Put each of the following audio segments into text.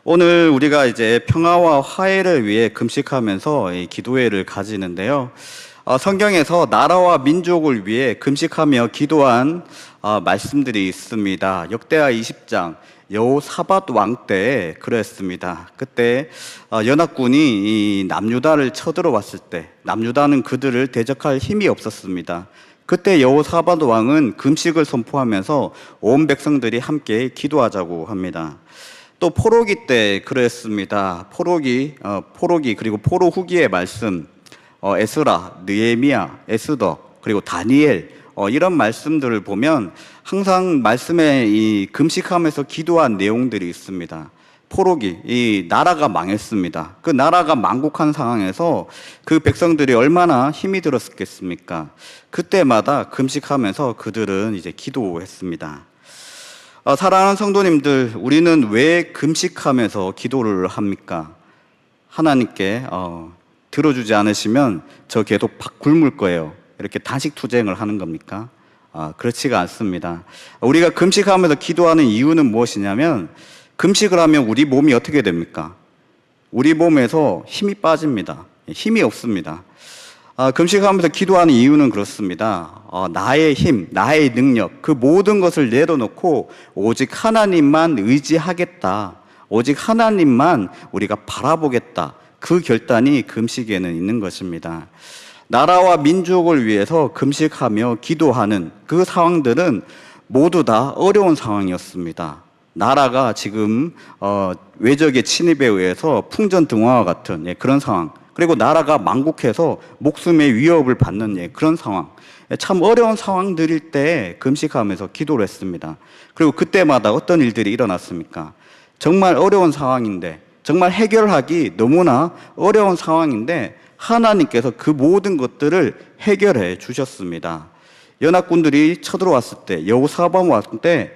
오늘 우리가 이제 평화와 화해를 위해 금식하면서 이 기도회를 가지는데요. 성경에서 나라와 민족을 위해 금식하며 기도한 말씀들이 있습니다. 역대하 20장 여호사밧 왕 때 그랬습니다. 그때 연합군이 이 남유다를 쳐들어왔을 때 남유다는 그들을 대적할 힘이 없었습니다. 그때 여호사밧 왕은 금식을 선포하면서 온 백성들이 함께 기도하자고 합니다. 또 포로기 때 그랬습니다. 포로기 그리고 포로 후기의 말씀, 에스라, 느헤미야, 에스더 그리고 다니엘 이런 말씀들을 보면 항상 말씀에 이 금식하면서 기도한 내용들이 있습니다. 포로기, 이 나라가 망했습니다. 그 나라가 망국한 상황에서 그 백성들이 얼마나 힘이 들었겠습니까? 그때마다 금식하면서 그들은 이제 기도했습니다. 사랑하는 성도님들, 우리는 왜 금식하면서 기도를 합니까? 하나님께 들어주지 않으시면 저 계속 굶을 거예요. 이렇게 단식 투쟁을 하는 겁니까? 그렇지가 않습니다. 우리가 금식하면서 기도하는 이유는 무엇이냐면, 금식을 하면 우리 몸이 어떻게 됩니까? 우리 몸에서 힘이 빠집니다. 힘이 없습니다. 금식하면서 기도하는 이유는 그렇습니다. 나의 힘, 나의 능력, 그 모든 것을 내려놓고 오직 하나님만 의지하겠다. 오직 하나님만 우리가 바라보겠다. 그 결단이 금식에는 있는 것입니다. 나라와 민족을 위해서 금식하며 기도하는 그 상황들은 모두 다 어려운 상황이었습니다. 나라가 지금 외적의 침입에 의해서 풍전등화와 같은 그런 상황, 그리고 나라가 망국해서 목숨의 위협을 받는 그런 상황, 참 어려운 상황들일 때 금식하면서 기도를 했습니다. 그리고 그때마다 어떤 일들이 일어났습니까? 정말 어려운 상황인데, 정말 해결하기 너무나 어려운 상황인데 하나님께서 그 모든 것들을 해결해 주셨습니다. 연합군들이 쳐들어왔을 때, 여호사밧 왔을 때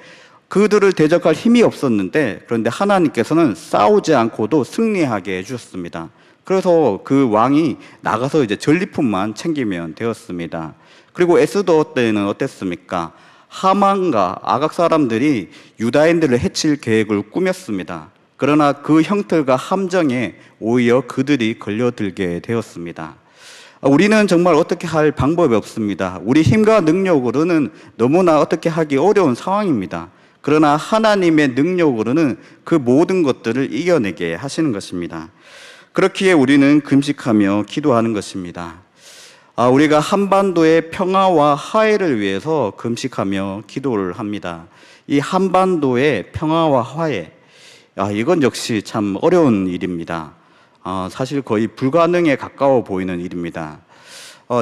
그들을 대적할 힘이 없었는데, 그런데 하나님께서는 싸우지 않고도 승리하게 해주셨습니다. 그래서 그 왕이 나가서 이제 전리품만 챙기면 되었습니다. 그리고 에스더 때는 어땠습니까? 하만과 아각 사람들이 유다인들을 해칠 계획을 꾸몄습니다. 그러나 그 형틀과 함정에 오히려 그들이 걸려들게 되었습니다. 우리는 정말 어떻게 할 방법이 없습니다. 우리 힘과 능력으로는 너무나 어떻게 하기 어려운 상황입니다. 그러나 하나님의 능력으로는 그 모든 것들을 이겨내게 하시는 것입니다. 그렇기에 우리는 금식하며 기도하는 것입니다. 우리가 한반도의 평화와 화해를 위해서 금식하며 기도를 합니다. 이 한반도의 평화와 화해, 이건 역시 참 어려운 일입니다. 사실 거의 불가능에 가까워 보이는 일입니다.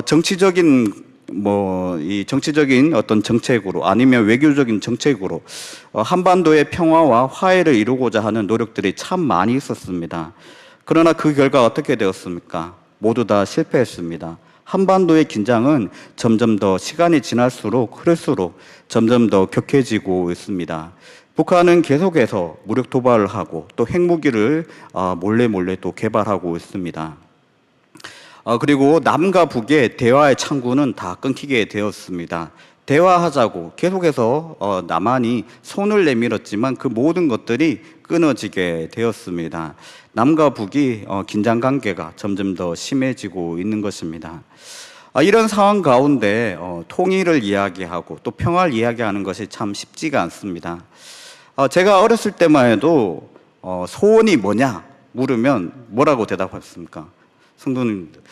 정치적인 어떤 정책으로 아니면 외교적인 정책으로 한반도의 평화와 화해를 이루고자 하는 노력들이 참 많이 있었습니다. 그러나 그 결과 어떻게 되었습니까? 모두 다 실패했습니다. 한반도의 긴장은 점점 더 시간이 지날수록 흐를수록 점점 더 격해지고 있습니다. 북한은 계속해서 무력 도발을 하고 또 핵무기를 몰래 또 개발하고 있습니다. 그리고 남과 북의 대화의 창구는 다 끊기게 되었습니다. 대화하자고 계속해서 남한이 손을 내밀었지만 그 모든 것들이 끊어지게 되었습니다. 남과 북이 긴장 관계가 점점 더 심해지고 있는 것입니다. 이런 상황 가운데 통일을 이야기하고 또 평화를 이야기하는 것이 참 쉽지가 않습니다. 제가 어렸을 때만 해도 소원이 뭐냐 물으면 뭐라고 대답했습니까? 성도님들,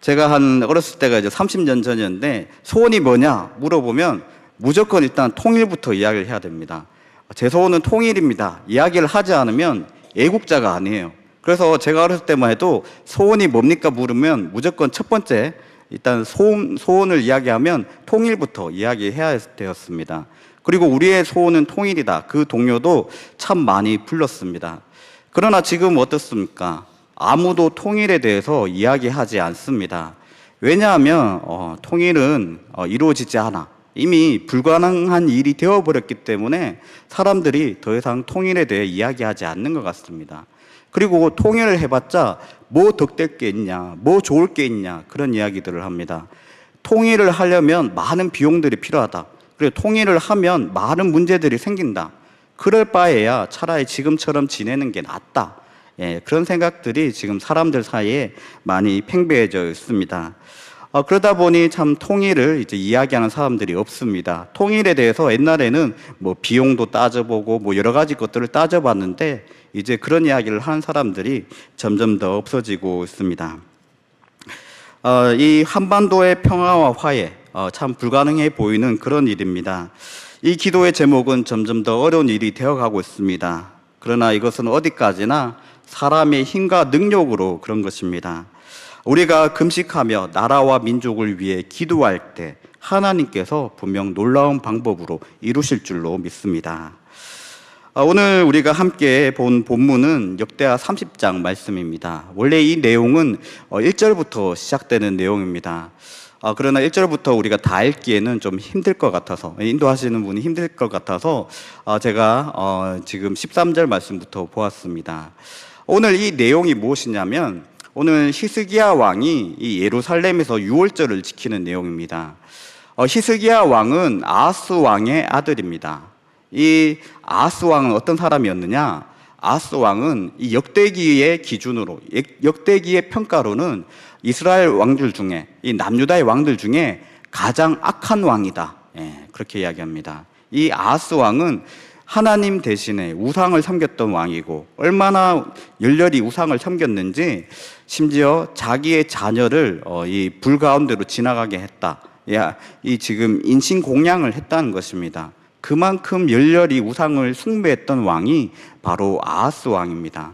제가 어렸을 때가 이제 30년 전이었는데 소원이 뭐냐 물어보면 무조건 일단 통일부터 이야기를 해야 됩니다. 제 소원은 통일입니다. 이야기를 하지 않으면 애국자가 아니에요. 그래서 제가 어렸을 때만 해도 소원이 뭡니까 물으면 무조건 첫 번째 일단 소원을 이야기하면 통일부터 이야기해야 되었습니다. 그리고 우리의 소원은 통일이다. 그 동료도 참 많이 불렀습니다. 그러나 지금 어떻습니까? 아무도 통일에 대해서 이야기하지 않습니다. 왜냐하면 통일은 이루어지지 않아. 이미 불가능한 일이 되어버렸기 때문에 사람들이 더 이상 통일에 대해 이야기하지 않는 것 같습니다. 그리고 통일을 해봤자 뭐 덕될 게 있냐, 뭐 좋을 게 있냐, 그런 이야기들을 합니다. 통일을 하려면 많은 비용들이 필요하다. 그리고 통일을 하면 많은 문제들이 생긴다. 그럴 바에야 차라리 지금처럼 지내는 게 낫다. 그런 생각들이 지금 사람들 사이에 많이 팽배해져 있습니다. 그러다 보니 참 통일을 이제 이야기하는 사람들이 없습니다. 통일에 대해서 옛날에는 뭐 비용도 따져보고 뭐 여러 가지 것들을 따져봤는데 이제 그런 이야기를 하는 사람들이 점점 더 없어지고 있습니다. 이 한반도의 평화와 화해, 참 불가능해 보이는 그런 일입니다. 이 기도의 제목은 점점 더 어려운 일이 되어가고 있습니다. 그러나 이것은 어디까지나 사람의 힘과 능력으로 그런 것입니다. 우리가 금식하며 나라와 민족을 위해 기도할 때 하나님께서 분명 놀라운 방법으로 이루실 줄로 믿습니다. 오늘 우리가 함께 본 본문은 역대하 30장 말씀입니다. 원래 이 내용은 1절부터 시작되는 내용입니다. 그러나 1절부터 우리가 다 읽기에는 좀 힘들 것 같아서, 인도하시는 분이 힘들 것 같아서 제가 지금 13절 말씀부터 보았습니다. 오늘 이 내용이 무엇이냐면 오늘 히스기야 왕이 이 예루살렘에서 유월절을 지키는 내용입니다. 히스기야 왕은 아하스 왕의 아들입니다. 이 아하스 왕은 어떤 사람이었느냐? 아하스 왕은 이 역대기의 기준으로, 역대기의 평가로는 이스라엘 왕들 중에, 이 남유다의 왕들 중에 가장 악한 왕이다. 그렇게 이야기합니다. 이 아하스 왕은 하나님 대신에 우상을 섬겼던 왕이고, 얼마나 열렬히 우상을 섬겼는지 심지어 자기의 자녀를 이 불 가운데로 지나가게 했다. 이 지금 인신공양을 했다는 것입니다. 그만큼 열렬히 우상을 숭배했던 왕이 바로 아하스 왕입니다.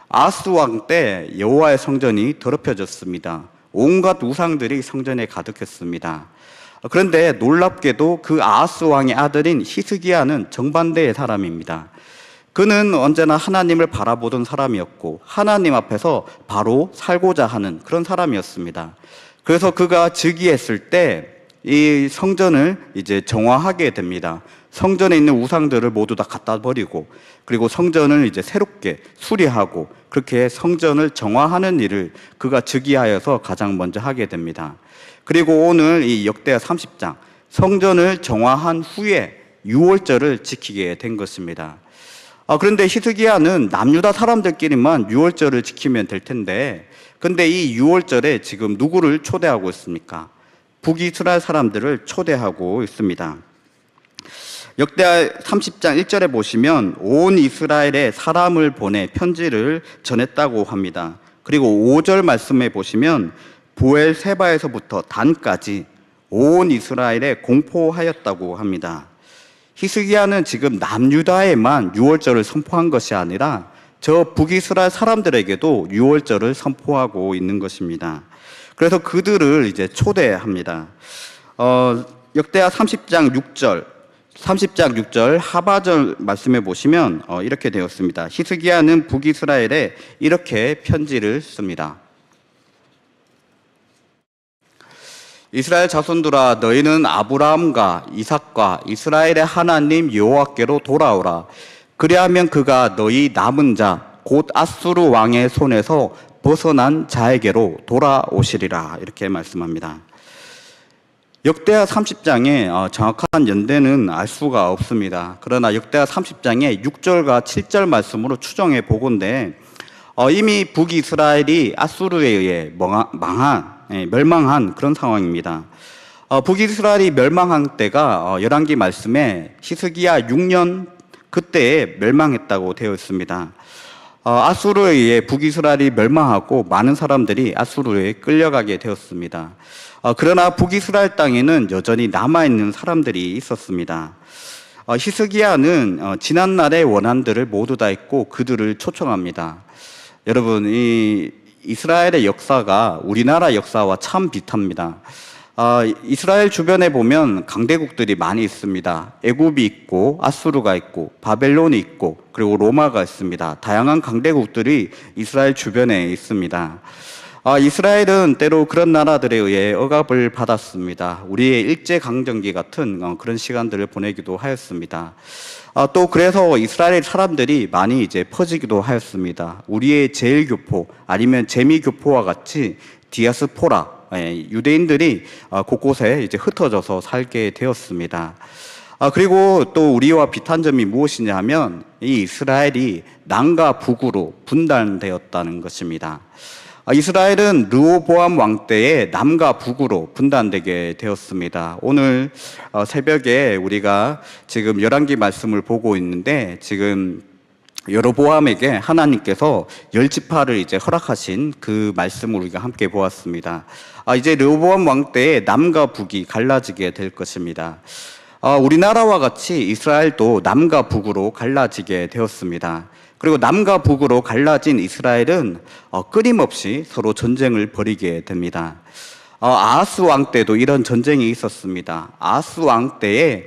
아하스 왕 때 여호와의 성전이 더럽혀졌습니다. 온갖 우상들이 성전에 가득했습니다. 그런데 놀랍게도 그 아하스 왕의 아들인 히스기야는 정반대의 사람입니다. 그는 언제나 하나님을 바라보던 사람이었고 하나님 앞에서 바로 살고자 하는 그런 사람이었습니다. 그래서 그가 즉위했을 때 이 성전을 이제 정화하게 됩니다. 성전에 있는 우상들을 모두 다 갖다 버리고, 그리고 성전을 이제 새롭게 수리하고, 그렇게 성전을 정화하는 일을 그가 즉위하여서 가장 먼저 하게 됩니다. 그리고 오늘 이 역대하 30장 성전을 정화한 후에 유월절을 지키게 된 것입니다. 그런데 히스기야는 남유다 사람들끼리만 유월절을 지키면 될 텐데, 근데 이 유월절에 지금 누구를 초대하고 있습니까? 북이스라엘 사람들을 초대하고 있습니다. 역대하 30장 1절에 보시면 온 이스라엘에 사람을 보내 편지를 전했다고 합니다. 그리고 5절 말씀에 보시면 부엘세바에서부터 단까지 온 이스라엘에 공포하였다고 합니다. 히스기야는 지금 남유다에만 유월절을 선포한 것이 아니라 저 북이스라엘 사람들에게도 유월절을 선포하고 있는 것입니다. 그래서 그들을 이제 초대합니다. 역대하 30장 6절 하바절 말씀해 보시면 이렇게 되었습니다. 히스기야는 북이스라엘에 이렇게 편지를 씁니다. 이스라엘 자손들아, 너희는 아브라함과 이삭과 이스라엘의 하나님 여호와께로 돌아오라. 그리하면 그가 너희 남은 자 곧 아수르 왕의 손에서 벗어난 자에게로 돌아오시리라. 이렇게 말씀합니다. 역대하 30장의 정확한 연대는 알 수가 없습니다. 그러나 역대하 30장의 6절과 7절 말씀으로 추정해 보건대 이미 북이스라엘이 아수르에 의해 멸망한 그런 상황입니다. 북이스라엘이 멸망한 때가 열왕기 말씀에 히스기야 6년 그때에 멸망했다고 되어 있습니다. 아수르에 의해 북이스라엘이 멸망하고 많은 사람들이 아수르에 끌려가게 되었습니다. 그러나 북이스라엘 땅에는 여전히 남아있는 사람들이 있었습니다. 히스기야는 지난날의 원한들을 모두 다 잊고 그들을 초청합니다. 여러분, 이 이스라엘의 역사가 우리나라 역사와 참 비슷합니다. 이스라엘 주변에 보면 강대국들이 많이 있습니다. 애굽이 있고 아수르가 있고 바벨론이 있고 그리고 로마가 있습니다. 다양한 강대국들이 이스라엘 주변에 있습니다. 이스라엘은 때로 그런 나라들에 의해 억압을 받았습니다. 우리의 일제강점기 같은 그런 시간들을 보내기도 하였습니다. 또 그래서 이스라엘 사람들이 많이 이제 퍼지기도 하였습니다. 우리의 제일교포 아니면 재미교포와 같이 디아스포라 유대인들이 곳곳에 이제 흩어져서 살게 되었습니다. 그리고 또 우리와 비슷한 점이 무엇이냐 하면 이 이스라엘이 남과 북으로 분단되었다는 것입니다. 이스라엘은 르호보암 왕 때에 남과 북으로 분단되게 되었습니다. 오늘 새벽에 우리가 지금 열왕기 말씀을 보고 있는데 지금 여로보암에게 하나님께서 10지파를 이제 허락하신 그 말씀을 우리가 함께 보았습니다. 이제 르호보암 왕 때에 남과 북이 갈라지게 될 것입니다. 우리나라와 같이 이스라엘도 남과 북으로 갈라지게 되었습니다. 그리고 남과 북으로 갈라진 이스라엘은 끊임없이 서로 전쟁을 벌이게 됩니다. 아하스 왕 때도 이런 전쟁이 있었습니다. 아하스 왕 때에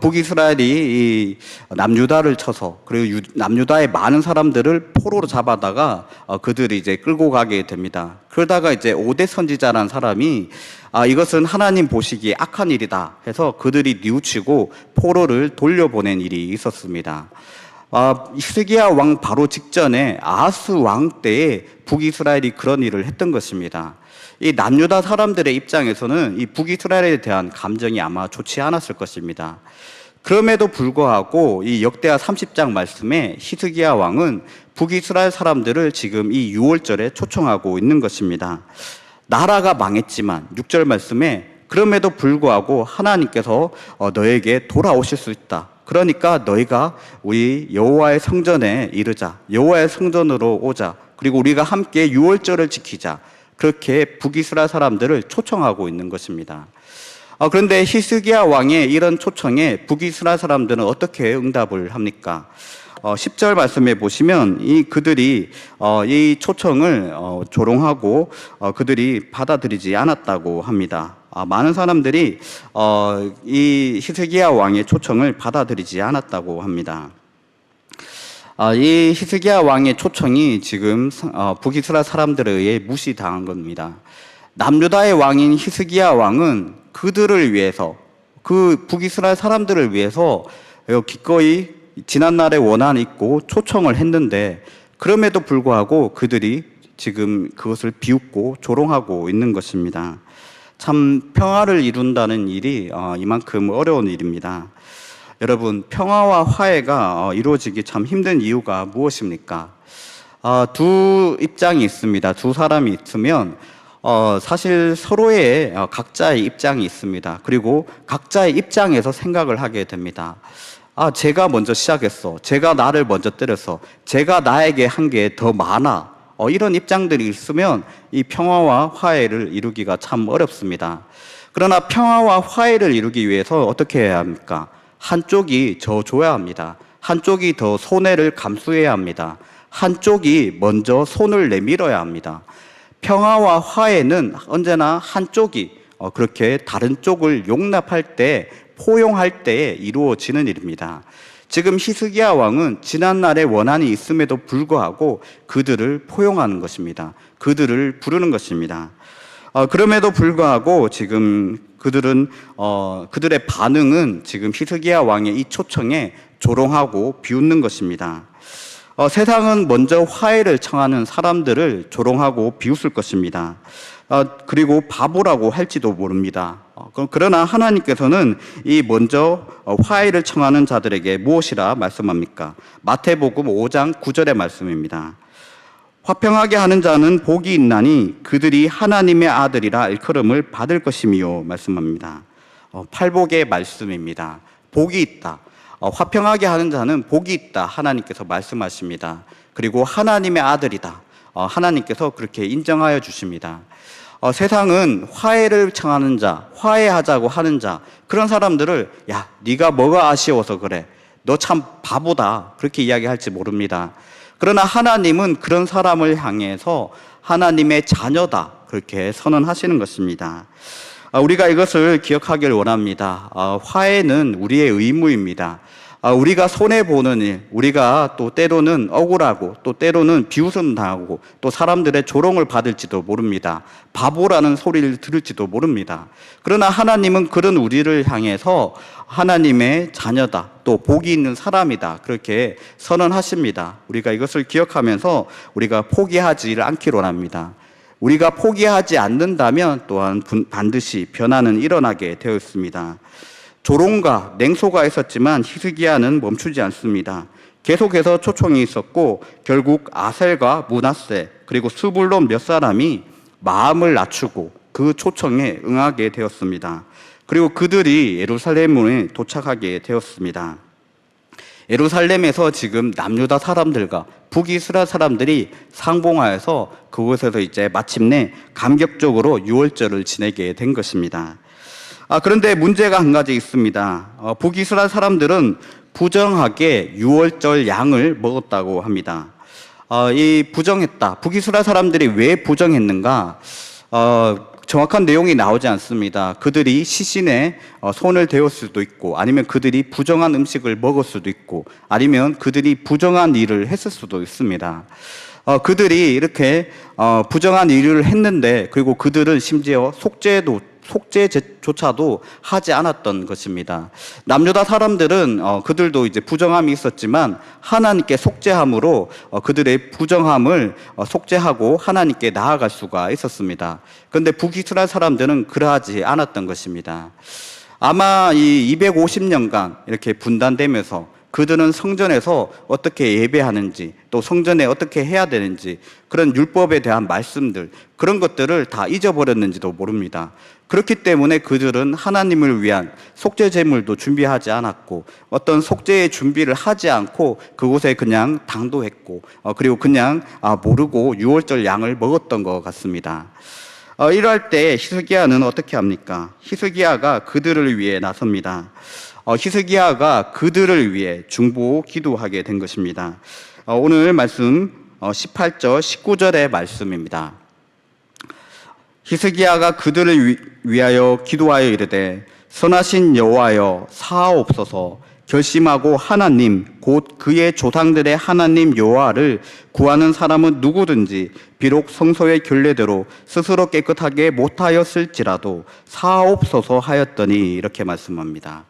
북이스라엘이 이 남유다를 쳐서 그리고 남유다의 많은 사람들을 포로로 잡아다가 그들이 이제 끌고 가게 됩니다. 그러다가 이제 오대 선지자라는 사람이 이것은 하나님 보시기에 악한 일이다 해서 그들이 뉘우치고 포로를 돌려보낸 일이 있었습니다. 히스기야 왕 바로 직전에 아하스 왕 때에 북이스라엘이 그런 일을 했던 것입니다. 이 남유다 사람들의 입장에서는 이 북이스라엘에 대한 감정이 아마 좋지 않았을 것입니다. 그럼에도 불구하고 이 역대하 30장 말씀에 히스기야 왕은 북이스라엘 사람들을 지금 이 6월절에 초청하고 있는 것입니다. 나라가 망했지만 6절 말씀에 그럼에도 불구하고 하나님께서 너에게 돌아오실 수 있다. 그러니까 너희가 우리 여호와의 성전에 이르자. 여호와의 성전으로 오자. 그리고 우리가 함께 6월절을 지키자. 그렇게 북이스라엘 사람들을 초청하고 있는 것입니다. 그런데 히스기야 왕의 이런 초청에 북이스라엘 사람들은 어떻게 응답을 합니까? 10절 말씀에 보시면 그들이 이 초청을 조롱하고 그들이 받아들이지 않았다고 합니다. 많은 사람들이 이 히스기야 왕의 초청을 받아들이지 않았다고 합니다. 이 히스기야 왕의 초청이 지금 북이스라엘 사람들에 의해 무시당한 겁니다. 남유다의 왕인 히스기야 왕은 그들을 위해서 그 북이스라엘 사람들을 위해서 기꺼이 지난날의 원한이 있고 초청을 했는데 그럼에도 불구하고 그들이 지금 그것을 비웃고 조롱하고 있는 것입니다. 참 평화를 이룬다는 일이 이만큼 어려운 일입니다. 여러분, 평화와 화해가 이루어지기 참 힘든 이유가 무엇입니까? 두 입장이 있습니다. 두 사람이 있으면 사실 서로의 각자의 입장이 있습니다. 그리고 각자의 입장에서 생각을 하게 됩니다. 제가 먼저 시작했어. 제가 나를 먼저 때렸어. 제가 나에게 한 게 더 많아. 이런 입장들이 있으면 이 평화와 화해를 이루기가 참 어렵습니다. 그러나 평화와 화해를 이루기 위해서 어떻게 해야 합니까? 한쪽이 더 줘야 합니다. 한쪽이 더 손해를 감수해야 합니다. 한쪽이 먼저 손을 내밀어야 합니다. 평화와 화해는 언제나 한쪽이 그렇게 다른 쪽을 용납할 때, 포용할 때에 이루어지는 일입니다. 지금 히스기야 왕은 지난날의 원한이 있음에도 불구하고 그들을 포용하는 것입니다. 그들을 부르는 것입니다. 그럼에도 불구하고 지금 그들의 반응은 지금 히스기야 왕의 이 초청에 조롱하고 비웃는 것입니다. 세상은 먼저 화해를 청하는 사람들을 조롱하고 비웃을 것입니다. 그리고 바보라고 할지도 모릅니다. 그러나 하나님께서는 이 먼저 화해를 청하는 자들에게 무엇이라 말씀합니까? 마태복음 5장 9절의 말씀입니다. 화평하게 하는 자는 복이 있나니 그들이 하나님의 아들이라 일컬음을 받을 것이미요 말씀합니다. 팔복의 말씀입니다. 복이 있다. 화평하게 하는 자는 복이 있다. 하나님께서 말씀하십니다. 그리고 하나님의 아들이다. 하나님께서 그렇게 인정하여 주십니다. 세상은 화해를 청하는 자, 화해하자고 하는 자, 그런 사람들을 야, 네가 뭐가 아쉬워서 그래. 너 참 바보다. 그렇게 이야기할지 모릅니다. 그러나 하나님은 그런 사람을 향해서 하나님의 자녀다. 그렇게 선언하시는 것입니다. 우리가 이것을 기억하길 원합니다. 화해는 우리의 의무입니다. 우리가 손해보는 일, 우리가 또 때로는 억울하고 또 때로는 비웃음 당하고 또 사람들의 조롱을 받을지도 모릅니다. 바보라는 소리를 들을지도 모릅니다. 그러나 하나님은 그런 우리를 향해서 하나님의 자녀다, 또 복이 있는 사람이다, 그렇게 선언하십니다. 우리가 이것을 기억하면서 우리가 포기하지 않기로 합니다. 우리가 포기하지 않는다면 또한 반드시 변화는 일어나게 되어 있습니다. 조롱과 냉소가 있었지만 히스기야는 멈추지 않습니다. 계속해서 초청이 있었고 결국 아셀과 므낫세 그리고 스불론 몇 사람이 마음을 낮추고 그 초청에 응하게 되었습니다. 그리고 그들이 예루살렘에 도착하게 되었습니다. 예루살렘에서 지금 남유다 사람들과 북이스라엘 사람들이 상봉하여서 그곳에서 이제 마침내 감격적으로 유월절을 지내게 된 것입니다. 그런데 문제가 한 가지 있습니다. 북이스라엘 사람들은 부정하게 유월절 양을 먹었다고 합니다. 이 부정했다. 북이스라엘 사람들이 왜 부정했는가? 정확한 내용이 나오지 않습니다. 그들이 시신에 손을 대었을 수도 있고, 아니면 그들이 부정한 음식을 먹을 수도 있고, 아니면 그들이 부정한 일을 했을 수도 있습니다. 그들이 이렇게 부정한 일을 했는데, 그리고 그들은 심지어 속죄조차도 하지 않았던 것입니다. 남유다 사람들은 그들도 이제 부정함이 있었지만 하나님께 속죄함으로 그들의 부정함을 속죄하고 하나님께 나아갈 수가 있었습니다. 그런데 북이스라엘 사람들은 그러하지 않았던 것입니다. 아마 이 250년간 이렇게 분단되면서 그들은 성전에서 어떻게 예배하는지, 또 성전에 어떻게 해야 되는지, 그런 율법에 대한 말씀들, 그런 것들을 다 잊어버렸는지도 모릅니다. 그렇기 때문에 그들은 하나님을 위한 속죄 제물도 준비하지 않았고, 어떤 속죄의 준비를 하지 않고 그곳에 그냥 당도했고, 그리고 그냥 모르고 유월절 양을 먹었던 것 같습니다. 이럴 때 히스기야는 어떻게 합니까? 히스기야가 그들을 위해 나섭니다. 히스기야가 그들을 위해 중보 기도하게 된 것입니다. 오늘 말씀 18절 19절의 말씀입니다. 히스기야가 그들을 위하여 기도하여 이르되 선하신 여호와여 사하옵소서. 결심하고 하나님 곧 그의 조상들의 하나님 여호와를 구하는 사람은 누구든지 비록 성소의 결례대로 스스로 깨끗하게 못하였을지라도 사하옵소서 하였더니 이렇게 말씀합니다.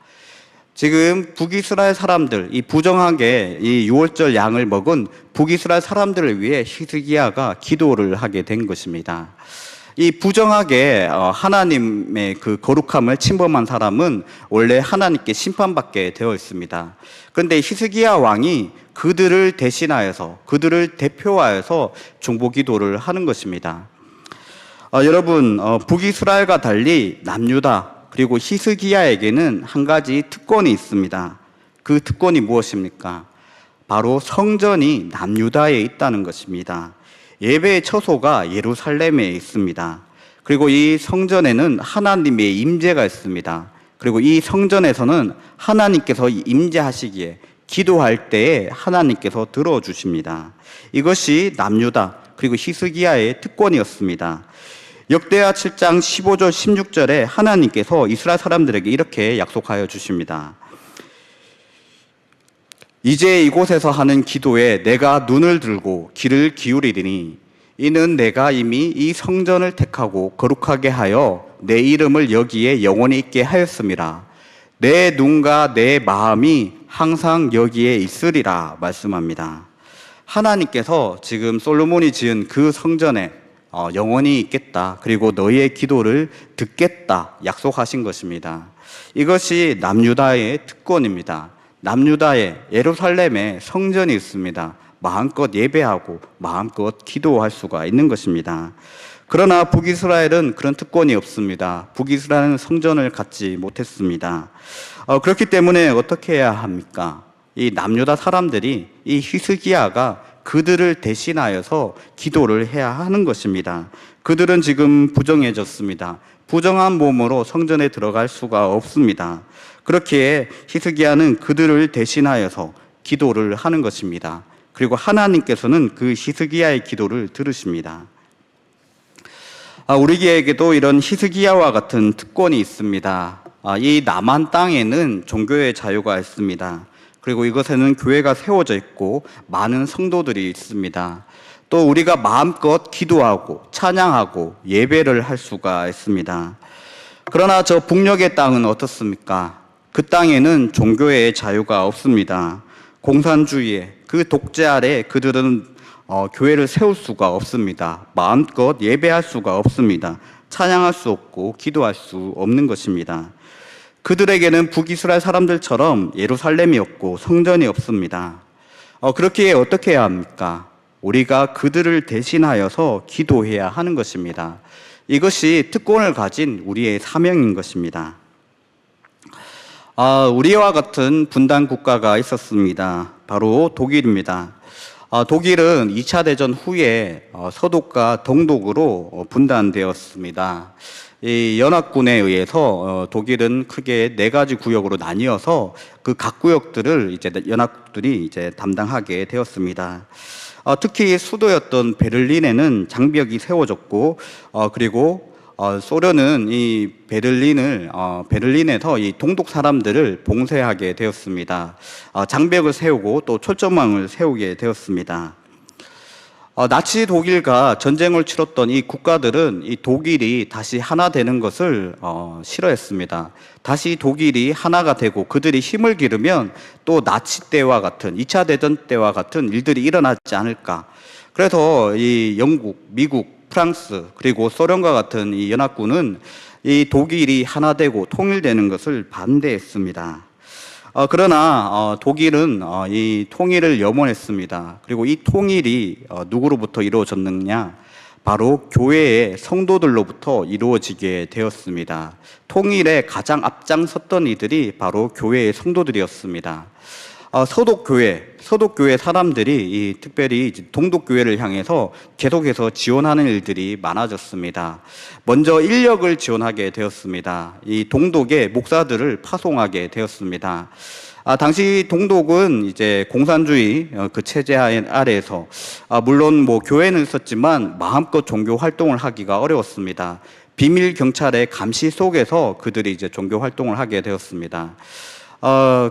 지금 북이스라엘 사람들, 이 부정하게 이 유월절 양을 먹은 북이스라엘 사람들을 위해 히스기야가 기도를 하게 된 것입니다. 이 부정하게 하나님의 그 거룩함을 침범한 사람은 원래 하나님께 심판받게 되어 있습니다. 그런데 히스기야 왕이 그들을 대신하여서, 그들을 대표하여서 중보 기도를 하는 것입니다. 여러분, 북이스라엘과 달리 남유다 그리고 히스기야에게는 한 가지 특권이 있습니다. 그 특권이 무엇입니까? 바로 성전이 남유다에 있다는 것입니다. 예배의 처소가 예루살렘에 있습니다. 그리고 이 성전에는 하나님의 임재가 있습니다. 그리고 이 성전에서는 하나님께서 임재하시기에 기도할 때에 하나님께서 들어주십니다. 이것이 남유다 그리고 히스기야의 특권이었습니다. 역대하 7장 15절 16절에 하나님께서 이스라엘 사람들에게 이렇게 약속하여 주십니다. 이제 이곳에서 하는 기도에 내가 눈을 들고 귀를 기울이리니 이는 내가 이미 이 성전을 택하고 거룩하게 하여 내 이름을 여기에 영원히 있게 하였음이라. 내 눈과 내 마음이 항상 여기에 있으리라 말씀합니다. 하나님께서 지금 솔로몬이 지은 그 성전에 영원히 있겠다. 그리고 너희의 기도를 듣겠다. 약속하신 것입니다. 이것이 남유다의 특권입니다. 남유다에 예루살렘에 성전이 있습니다. 마음껏 예배하고 마음껏 기도할 수가 있는 것입니다. 그러나 북이스라엘은 그런 특권이 없습니다. 북이스라엘은 성전을 갖지 못했습니다. 그렇기 때문에 어떻게 해야 합니까? 이 남유다 사람들이 이 히스기야가 그들을 대신하여서 기도를 해야 하는 것입니다. 그들은 지금 부정해졌습니다. 부정한 몸으로 성전에 들어갈 수가 없습니다. 그렇기에 히스기야는 그들을 대신하여서 기도를 하는 것입니다. 그리고 하나님께서는 그 히스기야의 기도를 들으십니다. 우리에게도 이런 히스기야와 같은 특권이 있습니다. 이 남한 땅에는 종교의 자유가 있습니다. 그리고 이것에는 교회가 세워져 있고 많은 성도들이 있습니다. 또 우리가 마음껏 기도하고 찬양하고 예배를 할 수가 있습니다. 그러나 저 북녘의 땅은 어떻습니까? 그 땅에는 종교의 자유가 없습니다. 공산주의의 그 독재 아래 그들은 교회를 세울 수가 없습니다. 마음껏 예배할 수가 없습니다. 찬양할 수 없고 기도할 수 없는 것입니다. 그들에게는 북이스라엘 사람들처럼 예루살렘이 없고 성전이 없습니다. 그렇기에 어떻게 해야 합니까? 우리가 그들을 대신하여서 기도해야 하는 것입니다. 이것이 특권을 가진 우리의 사명인 것입니다. 우리와 같은 분단 국가가 있었습니다. 바로 독일입니다. 독일은 2차 대전 후에 서독과 동독으로 분단되었습니다. 이 연합군에 의해서 독일은 크게 4가지 구역으로 나뉘어서 그 각 구역들을 이제 연합군들이 이제 담당하게 되었습니다. 특히 수도였던 베를린에는 장벽이 세워졌고, 그리고 소련은 이 베를린에서 이 동독 사람들을 봉쇄하게 되었습니다. 장벽을 세우고 또 철조망을 세우게 되었습니다. 나치 독일과 전쟁을 치렀던 이 국가들은 이 독일이 다시 하나 되는 것을 싫어했습니다. 다시 독일이 하나가 되고 그들이 힘을 기르면 또 나치 때와 같은 2차 대전 때와 같은 일들이 일어나지 않을까. 그래서 이 영국, 미국, 프랑스 그리고 소련과 같은 이 연합군은 이 독일이 하나 되고 통일되는 것을 반대했습니다. 그러나 독일은 이 통일을 염원했습니다. 그리고 이 통일이 누구로부터 이루어졌느냐? 바로 교회의 성도들로부터 이루어지게 되었습니다. 통일에 가장 앞장섰던 이들이 바로 교회의 성도들이었습니다. 서독교회 사람들이 특별히 동독교회를 향해서 계속해서 지원하는 일들이 많아졌습니다. 먼저 인력을 지원하게 되었습니다. 이 동독의 목사들을 파송하게 되었습니다. 당시 동독은 이제 공산주의 그 체제 아래에서 물론 뭐 교회는 있었지만 마음껏 종교 활동을 하기가 어려웠습니다. 비밀 경찰의 감시 속에서 그들이 이제 종교 활동을 하게 되었습니다.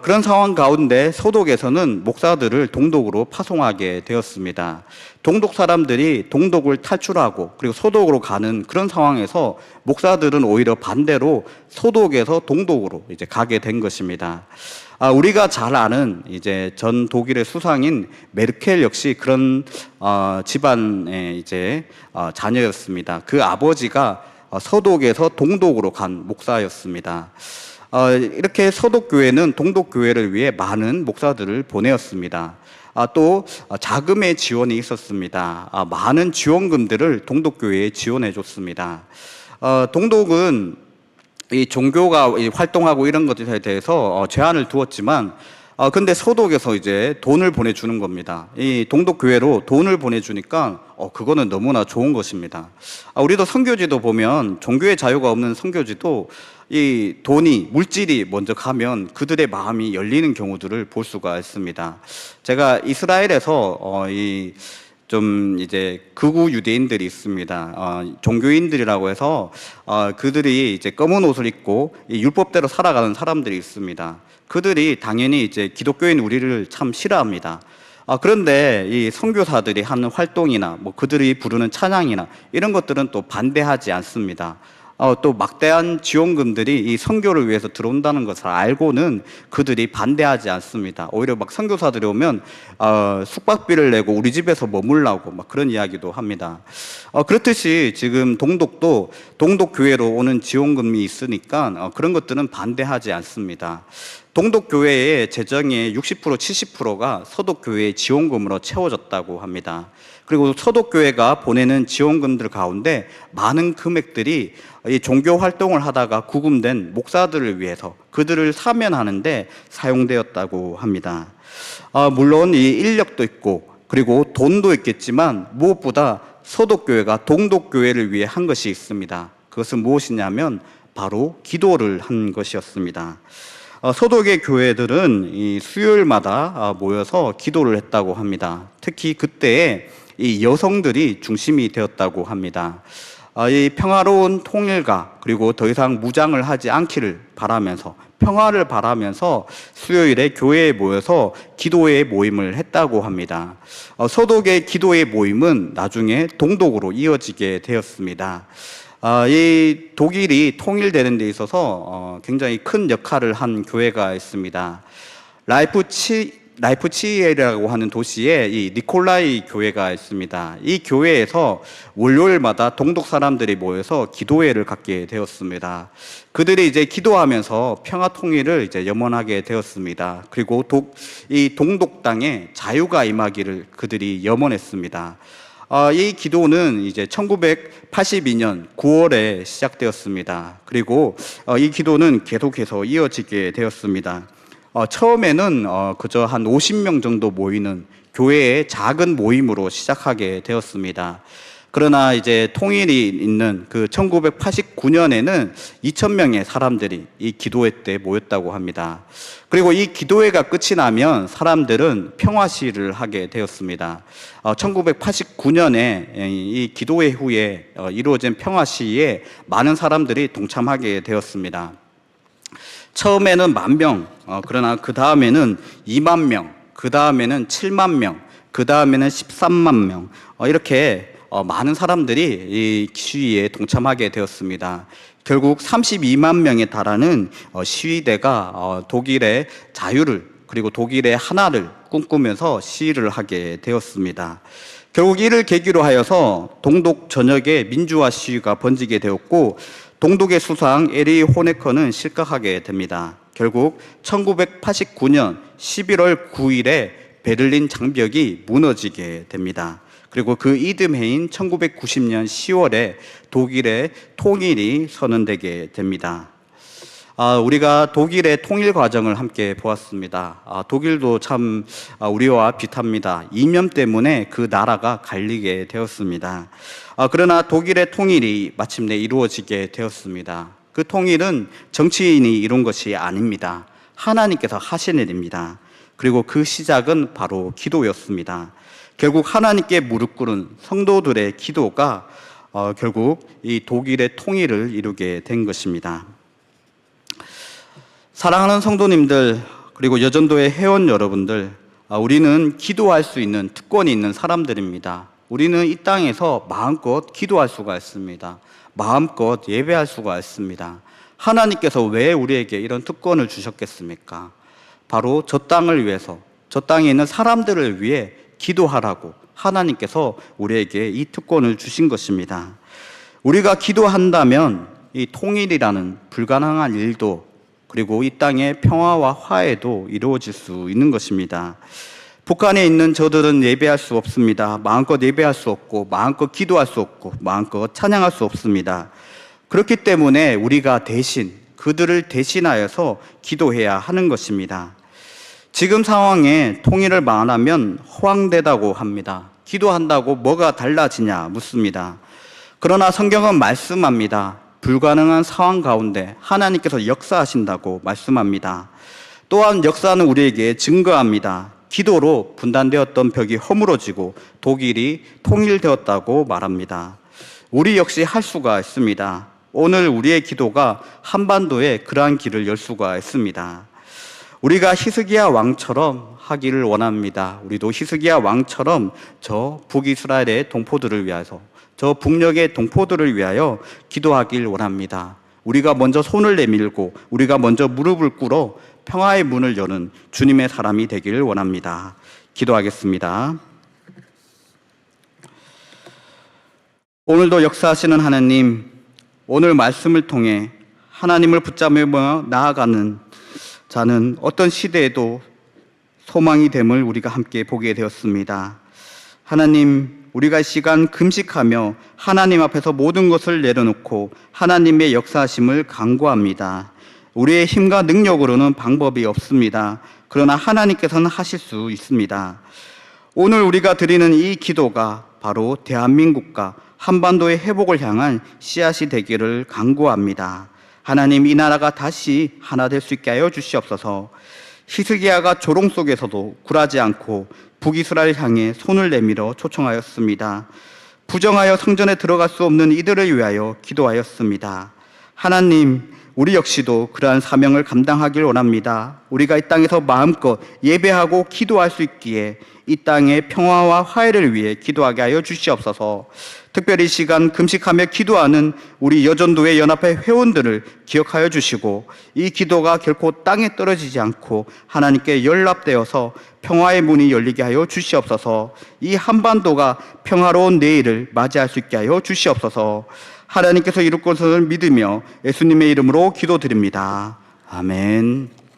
그런 상황 가운데 서독에서는 목사들을 동독으로 파송하게 되었습니다. 동독 사람들이 동독을 탈출하고 그리고 서독으로 가는 그런 상황에서 목사들은 오히려 반대로 서독에서 동독으로 이제 가게 된 것입니다. 우리가 잘 아는 이제 전 독일의 수상인 메르켈 역시 그런 집안의 이제 자녀였습니다. 그 아버지가 서독에서 동독으로 간 목사였습니다. 이렇게 서독교회는 동독교회를 위해 많은 목사들을 보내었습니다. 또 자금의 지원이 있었습니다. 많은 지원금들을 동독교회에 지원해 줬습니다. 동독은 이 종교가 활동하고 이런 것들에 대해서 제한을 두었지만 근데 서독에서 이제 돈을 보내주는 겁니다. 이 동독교회로 돈을 보내주니까 그거는 너무나 좋은 것입니다. 우리도 선교지도 보면 종교의 자유가 없는 선교지도 이 돈이, 물질이 먼저 가면 그들의 마음이 열리는 경우들을 볼 수가 있습니다. 제가 이스라엘에서 좀 이제 극우 유대인들이 있습니다. 종교인들이라고 해서 그들이 이제 검은 옷을 입고 율법대로 살아가는 사람들이 있습니다. 그들이 당연히 이제 기독교인 우리를 참 싫어합니다. 그런데 이 선교사들이 하는 활동이나 뭐 그들이 부르는 찬양이나 이런 것들은 또 반대하지 않습니다. 또 막대한 지원금들이 이 선교를 위해서 들어온다는 것을 알고는 그들이 반대하지 않습니다. 오히려 막 선교사들이 오면 숙박비를 내고 우리 집에서 머물라고 막 그런 이야기도 합니다. 그렇듯이 지금 동독도 동독교회로 오는 지원금이 있으니까 그런 것들은 반대하지 않습니다. 동독교회의 재정의 60% 70%가 서독교회의 지원금으로 채워졌다고 합니다. 그리고 서독교회가 보내는 지원금들 가운데 많은 금액들이 이 종교 활동을 하다가 구금된 목사들을 위해서 그들을 사면하는데 사용되었다고 합니다. 물론 이 인력도 있고 그리고 돈도 있겠지만 무엇보다 서독교회가 동독교회를 위해 한 것이 있습니다. 그것은 무엇이냐면 바로 기도를 한 것이었습니다. 서독의 교회들은 이 수요일마다 모여서 기도를 했다고 합니다. 특히 그때에 이 여성들이 중심이 되었다고 합니다. 이 평화로운 통일과 그리고 더 이상 무장을 하지 않기를 바라면서 평화를 바라면서 수요일에 교회에 모여서 기도의 모임을 했다고 합니다. 서독의 기도의 모임은 나중에 동독으로 이어지게 되었습니다. 이 독일이 통일되는 데 있어서 굉장히 큰 역할을 한 교회가 있습니다. 라이프치히라고 하는 도시에 이 니콜라이 교회가 있습니다. 이 교회에서 월요일마다 동독 사람들이 모여서 기도회를 갖게 되었습니다. 그들이 이제 기도하면서 평화 통일을 이제 염원하게 되었습니다. 그리고 이 동독 땅에 자유가 임하기를 그들이 염원했습니다. 이 기도는 이제 1982년 9월에 시작되었습니다. 그리고 이 기도는 계속해서 이어지게 되었습니다. 처음에는 그저 한 50명 정도 모이는 교회의 작은 모임으로 시작하게 되었습니다. 그러나 이제 통일이 있는 그 1989년에는 2,000명의 사람들이 이 기도회 때 모였다고 합니다. 그리고 이 기도회가 끝이 나면 사람들은 평화 시위를 하게 되었습니다. 1989년에 이 기도회 후에 이루어진 평화 시위에 많은 사람들이 동참하게 되었습니다. 처음에는 10,000명, 그러나 그 다음에는 20,000명, 그 다음에는 70,000명, 그 다음에는 130,000명, 이렇게 많은 사람들이 이 시위에 동참하게 되었습니다. 결국 32만 명에 달하는 시위대가 독일의 자유를 그리고 독일의 하나를 꿈꾸면서 시위를 하게 되었습니다. 결국 이를 계기로 하여서 동독 전역에 민주화 시위가 번지게 되었고 동독의 수상 에리 호네커는 실각하게 됩니다. 결국 1989년 11월 9일에 베를린 장벽이 무너지게 됩니다. 그리고 그 이듬해인 1990년 10월에 독일의 통일이 선언되게 됩니다. 우리가 독일의 통일 과정을 함께 보았습니다. 독일도 참 우리와 비슷합니다. 이념 때문에 그 나라가 갈리게 되었습니다. 그러나 독일의 통일이 마침내 이루어지게 되었습니다. 그 통일은 정치인이 이룬 것이 아닙니다. 하나님께서 하신 일입니다. 그리고 그 시작은 바로 기도였습니다. 결국 하나님께 무릎 꿇은 성도들의 기도가 결국 이 독일의 통일을 이루게 된 것입니다. 사랑하는 성도님들, 그리고 여전도의 회원 여러분들, 우리는 기도할 수 있는 특권이 있는 사람들입니다. 우리는 이 땅에서 마음껏 기도할 수가 있습니다. 마음껏 예배할 수가 있습니다. 하나님께서 왜 우리에게 이런 특권을 주셨겠습니까? 바로 저 땅을 위해서, 저 땅에 있는 사람들을 위해 기도하라고 하나님께서 우리에게 이 특권을 주신 것입니다. 우리가 기도한다면 이 통일이라는 불가능한 일도 그리고 이 땅의 평화와 화해도 이루어질 수 있는 것입니다. 북한에 있는 저들은 예배할 수 없습니다. 마음껏 예배할 수 없고 마음껏 기도할 수 없고 마음껏 찬양할 수 없습니다. 그렇기 때문에 우리가 대신 그들을 대신하여서 기도해야 하는 것입니다. 지금 상황에 통일을 말하면 허황되다고 합니다. 기도한다고 뭐가 달라지냐 묻습니다. 그러나 성경은 말씀합니다. 불가능한 상황 가운데 하나님께서 역사하신다고 말씀합니다. 또한 역사는 우리에게 증거합니다. 기도로 분단되었던 벽이 허물어지고 독일이 통일되었다고 말합니다. 우리 역시 할 수가 있습니다. 오늘 우리의 기도가 한반도에 그러한 길을 열 수가 있습니다. 우리가 히스기야 왕처럼 하기를 원합니다. 우리도 히스기야 왕처럼 저 북이스라엘의 동포들을 위해서, 저 북녘의 동포들을 위하여 기도하길 원합니다. 우리가 먼저 손을 내밀고 우리가 먼저 무릎을 꿇어 평화의 문을 여는 주님의 사람이 되기를 원합니다. 기도하겠습니다. 오늘도 역사하시는 하나님, 오늘 말씀을 통해 하나님을 붙잡으며 나아가는 자는 어떤 시대에도 소망이 됨을 우리가 함께 보게 되었습니다. 하나님, 우리가 이 시간 금식하며 하나님 앞에서 모든 것을 내려놓고 하나님의 역사하심을 간구합니다. 우리의 힘과 능력으로는 방법이 없습니다. 그러나 하나님께서는 하실 수 있습니다. 오늘 우리가 드리는 이 기도가 바로 대한민국과 한반도의 회복을 향한 씨앗이 되기를 간구합니다. 하나님, 이 나라가 다시 하나 될 수 있게 하여 주시옵소서. 히스기야가 조롱 속에서도 굴하지 않고 북이스라엘 향해 손을 내밀어 초청하였습니다. 부정하여 성전에 들어갈 수 없는 이들을 위하여 기도하였습니다. 하나님, 우리 역시도 그러한 사명을 감당하길 원합니다. 우리가 이 땅에서 마음껏 예배하고 기도할 수 있기에 이 땅의 평화와 화해를 위해 기도하게 하여 주시옵소서. 특별히 이 시간 금식하며 기도하는 우리 여전도회 연합회 회원들을 기억하여 주시고 이 기도가 결코 땅에 떨어지지 않고 하나님께 연락되어서 평화의 문이 열리게 하여 주시옵소서. 이 한반도가 평화로운 내일을 맞이할 수 있게 하여 주시옵소서. 하나님께서 이룰 것을 믿으며 예수님의 이름으로 기도드립니다. 아멘.